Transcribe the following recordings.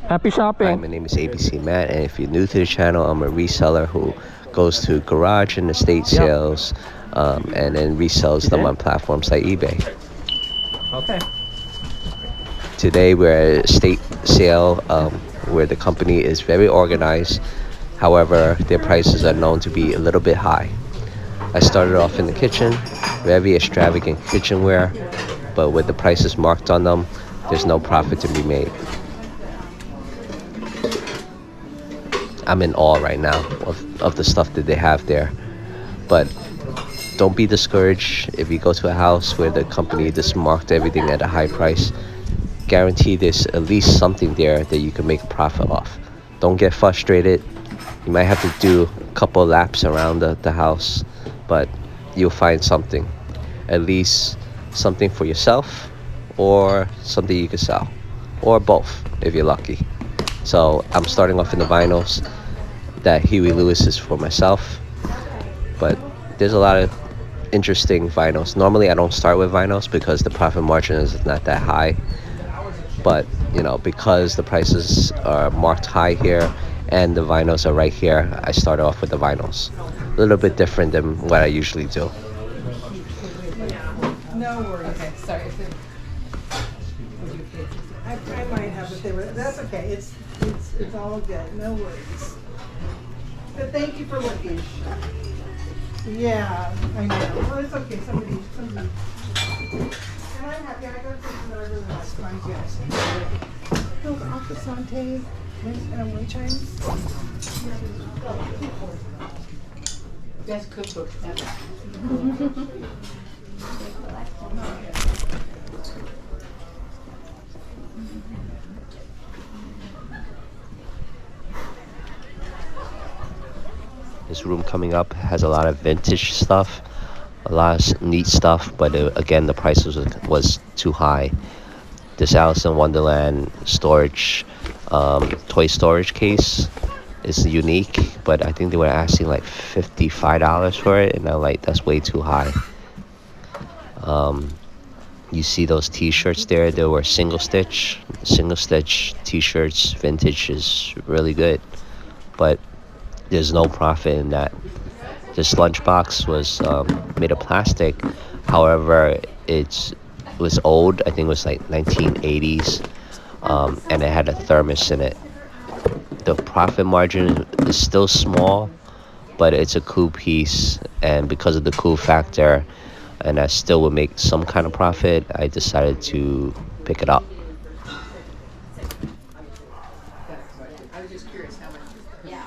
Happy Hi, shopping. my name is ABC Matt, and if you're new to the channel, I'm a reseller who goes to garage and estate Yep. sales, and then resells You them did? on platforms like eBay. Okay. Today, we're at a estate sale where the company is very organized. However, their prices are known to be a little bit high. I started off in the kitchen, very extravagant kitchenware, but with the prices marked on them, there's no profit to be made. I'm in awe right now of the stuff that they have there. But don't be discouraged if you go to a house where the company just marked everything at a high price. Guarantee there's at least something there that you can make a profit off. Don't get frustrated. You might have to do a couple laps around the house, but you'll find something. At least something for yourself or something you can sell, or both if you're lucky. So I'm starting off in the vinyls. That Huey Lewis is for myself, but there's a lot of interesting vinyls. Normally, I don't start with vinyls because the profit margin is not that high. But because the prices are marked high here and the vinyls are right here, I start off with the vinyls. A little bit different than what I usually do. No worries. Okay, sorry. I might have, but they were, that's okay. It's all good. No worries. But thank you for looking. Yeah, I know. Well, it's okay. Somebody. And I'm happy. I got something that I really like. So I'm good. Those Acasante wind chimes. That's cookbook. This room coming up has a lot of vintage stuff, a lot of neat stuff, but again, the price was too high. This Alice in Wonderland storage, toy storage case is unique, but I think they were asking like $55 for it, and I'm like, that's way too high. You see those t-shirts there, they were single stitch t-shirts. Vintage is really good, but there's no profit in that. This lunchbox was made of plastic. However, it was old. I think it was like 1980s, and it had a thermos in it. The profit margin is still small, but it's a cool piece, and because of the cool factor, and I still would make some kind of profit, I decided to pick it up. I was just curious how much. Yeah.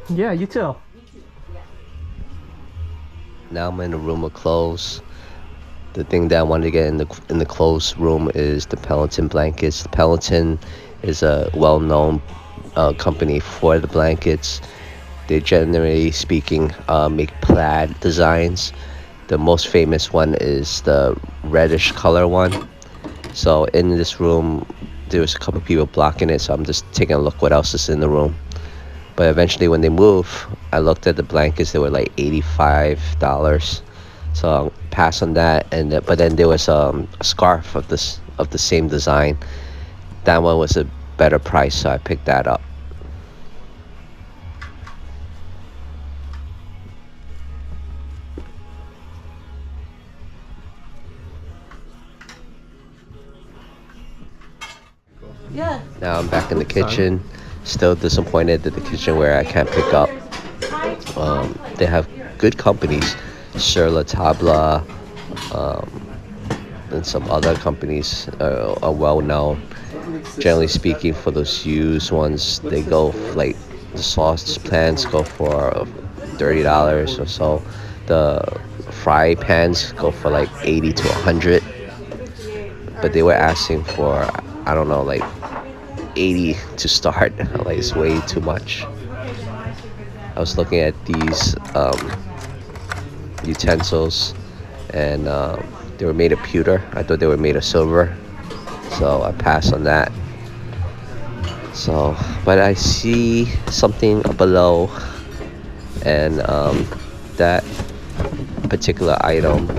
Yeah, you too. Now I'm in a room of clothes. The thing that I wanted to get in the clothes room is the Peloton blankets. The Peloton is a well-known company for the blankets. They generally speaking make plaid designs. The most famous one is the reddish color one. So in this room, there was a couple people blocking it, so I'm just taking a look what else is in the room. But eventually, when they move, I looked at the blankets. They were like $85. So I'll pass on that. But then there was a scarf of the same design. That one was a better price, so I picked that up. Yeah. Now I'm back in the kitchen. Still disappointed that the kitchenware I can't pick up. They have good companies, Sur La Table, and some other companies are well known. Generally speaking, for those used ones, they go like the sauce pans go for $30 or so. The fry pans go for like 80 to 100. but they were asking for, I don't know, like 80 to start. Like it's way too much. I was looking at these utensils, and they were made of pewter. I thought they were made of silver, so I passed on that. So, but I see something below, and that particular item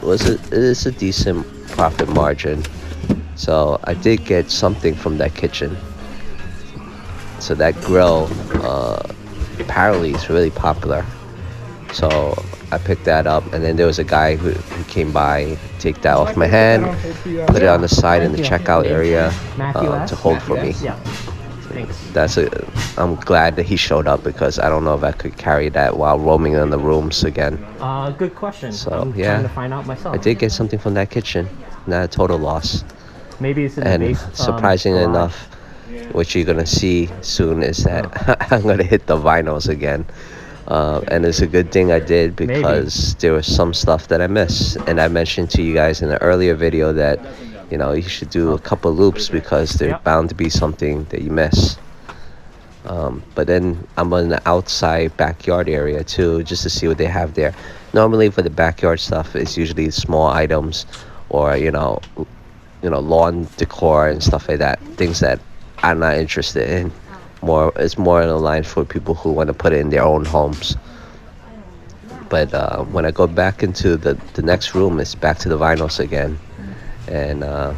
it is a decent profit margin. So I did get something from that kitchen. So that grill apparently is really popular. So I picked that up, and then there was a guy who came by, take that off my hand, put it on the side in the checkout area to hold for me. Yeah. Thanks. I'm glad that he showed up, because I don't know if I could carry that while roaming in the rooms again. Good question. So I'm yeah, trying to find out myself. I did get something from that kitchen. Not a total loss. Maybe it's in the And base. surprisingly garage. enough, what you're gonna see soon is that I'm gonna hit the vinyls again. And it's a good thing I did, because there was some stuff that I missed. And I mentioned to you guys in an earlier video that, you should do a couple loops, because there's bound to be something that you miss. But then I'm on the outside backyard area too, just to see what they have there. Normally for the backyard stuff, it's usually small items, or lawn decor and stuff like that. Things that I'm not interested in. It's more in the line for people who want to put it in their own homes. But when I go back into the next room, it's back to the vinyls again, and I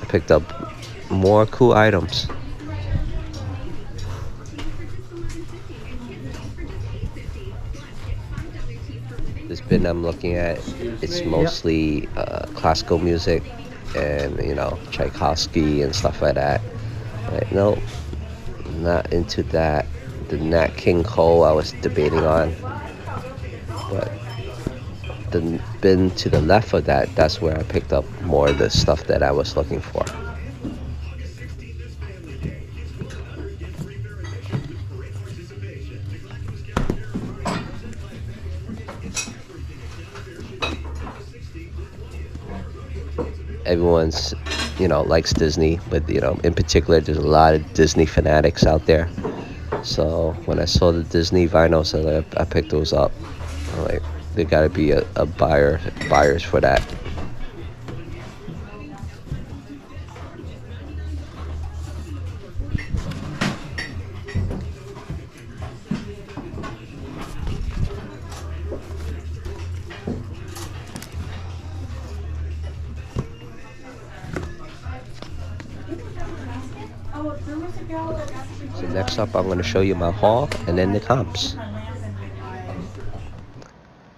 picked up more cool items. This bin I'm looking at, it's mostly classical music, and Tchaikovsky and stuff like that. But no, not into that. The Nat King Cole I was debating on, but the bin to the left of that's where I picked up more of the stuff that I was looking for. Everyone's likes Disney, but in particular there's a lot of Disney fanatics out there. So when I saw the Disney vinyls, I picked those up. I'm like, there gotta be a buyers for that. So next up, I'm going to show you my haul and then the comps.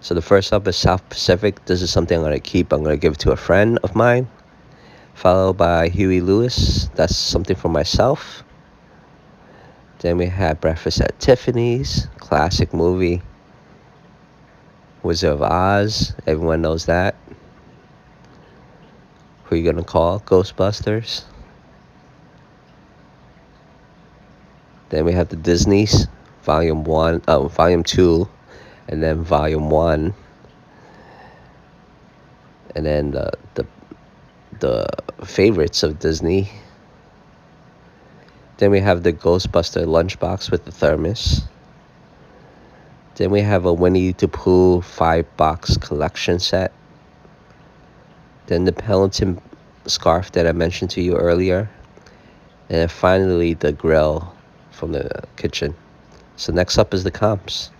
So the first up is South Pacific. This is something I'm going to keep. I'm going to give it to a friend of mine. Followed by Huey Lewis. That's something for myself. Then we have Breakfast at Tiffany's. Classic movie. Wizard of Oz. Everyone knows that. Who are you going to call? Ghostbusters. Then we have the Disney's, Volume 2, and then Volume 1. And then the favorites of Disney. Then we have the Ghostbuster lunchbox with the thermos. Then we have a Winnie the Pooh 5-box collection set. Then the Peloton scarf that I mentioned to you earlier. And then finally the grill from the kitchen. So next up is the comps.